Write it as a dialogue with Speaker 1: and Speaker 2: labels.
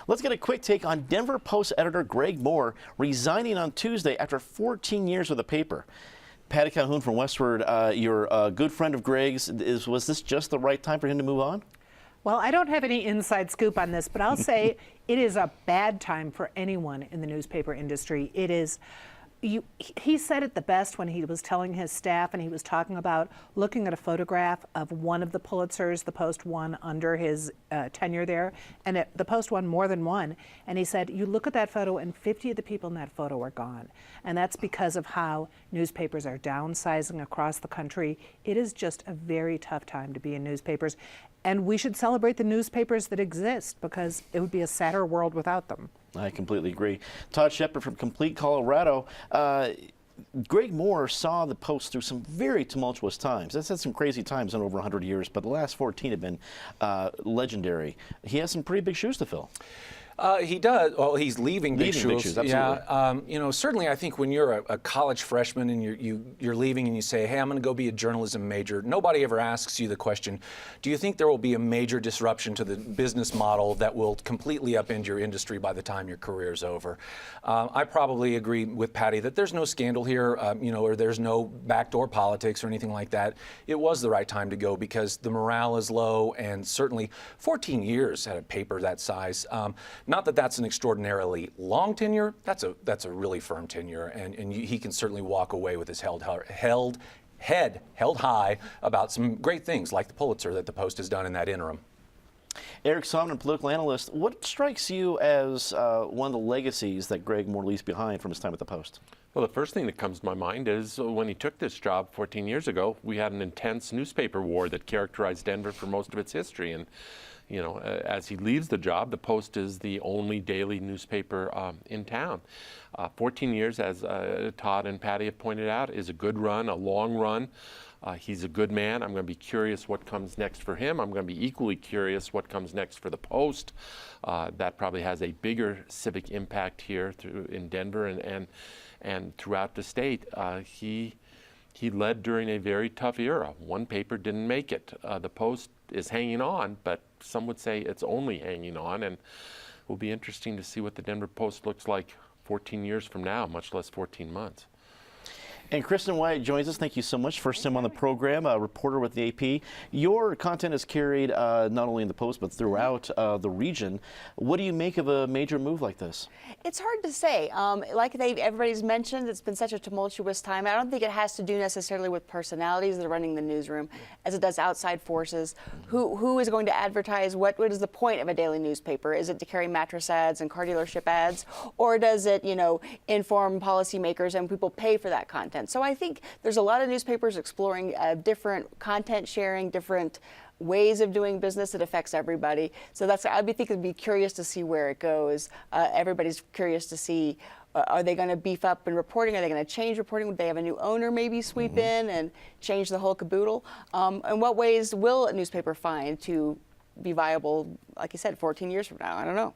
Speaker 1: Let's get a quick take on Denver Post editor Greg Moore resigning on Tuesday after 14 years with the paper. Patty Calhoun from Westward, you're a good friend of Greg's. Was this just the right time for him to move on?
Speaker 2: Well, I don't have any inside scoop on this, but I'll say it is a bad time for anyone in the newspaper industry. It is. He said it the best when he was telling his staff, and he was talking about looking at a photograph of one of the Pulitzers the Post won under his tenure there, and the Post won more than one. And he said, you look at that photo, and 50 of the people in that photo are gone. And that's because of how newspapers are downsizing across the country. It is just a very tough time to be in newspapers. And we should celebrate the newspapers that exist, because it would be a sadder world without them.
Speaker 1: I completely agree. Todd Shepard from Complete Colorado. Greg Moore saw the Post through some very tumultuous times. It's had some crazy times in over 100 years, but the last 14 have been legendary. He has some pretty big shoes to fill.
Speaker 3: He does. Well, he's leaving big shoes.
Speaker 1: Absolutely.
Speaker 3: Yeah. You know, certainly I think when you're a college freshman and you're leaving and you say, hey, I'm going to go be a journalism major, nobody ever asks you the question, do you think there will be a major disruption to the business model that will completely upend your industry by the time your career's over? I probably agree with Patty that there's no scandal here, you know, or there's no backdoor politics or anything like that. It was the right time to go because the morale is low, and certainly 14 years at a paper that size. Not that that's an extraordinarily long tenure. That's a really firm tenure, and he can certainly walk away with his head held high about some great things like the Pulitzer that the Post has done in that interim.
Speaker 1: Eric Somman, political analyst, what strikes you as one of the legacies that Greg Moore leaves behind from his time at the Post?
Speaker 4: Well, the first thing that comes to my mind is when he took this job 14 years ago, we had an intense newspaper war that characterized Denver for most of its history. And you know, as he leaves the job, the Post is the only daily newspaper in town. 14 years, as Todd and Patty have pointed out, is a good run, a long run. He's a good man. I'm going to be curious what comes next for him. I'm going to be equally curious what comes next for the Post. That probably has a bigger civic impact here in Denver and throughout the state. He led during a very tough era. One paper didn't make it. The Post is hanging on, but some would say it's only hanging on, and it will be interesting to see what the Denver Post looks like 14 years from now, much less 14 months.
Speaker 1: And Kristen Wyatt joins us. Thank you so much. First time on the program, a reporter with the AP. Your content is carried not only in the Post, but throughout the region. What do you make of a major move like this?
Speaker 5: It's hard to say. Like everybody's mentioned, it's been such a tumultuous time. I don't think it has to do necessarily with personalities that are running the newsroom, as it does outside forces. Who is going to advertise? What is the point of a daily newspaper? Is it to carry mattress ads and car dealership ads? Or does it, you know, inform policymakers and people pay for that content? So I think there's a lot of newspapers exploring different content sharing, different ways of doing business that affects everybody. So I'd be curious to see where it goes. Everybody's curious to see, are they going to beef up in reporting? Are they going to change reporting? Would they have a new owner maybe sweep in and change the whole caboodle? And what ways will a newspaper find to be viable, like you said, 14 years from now? I don't know.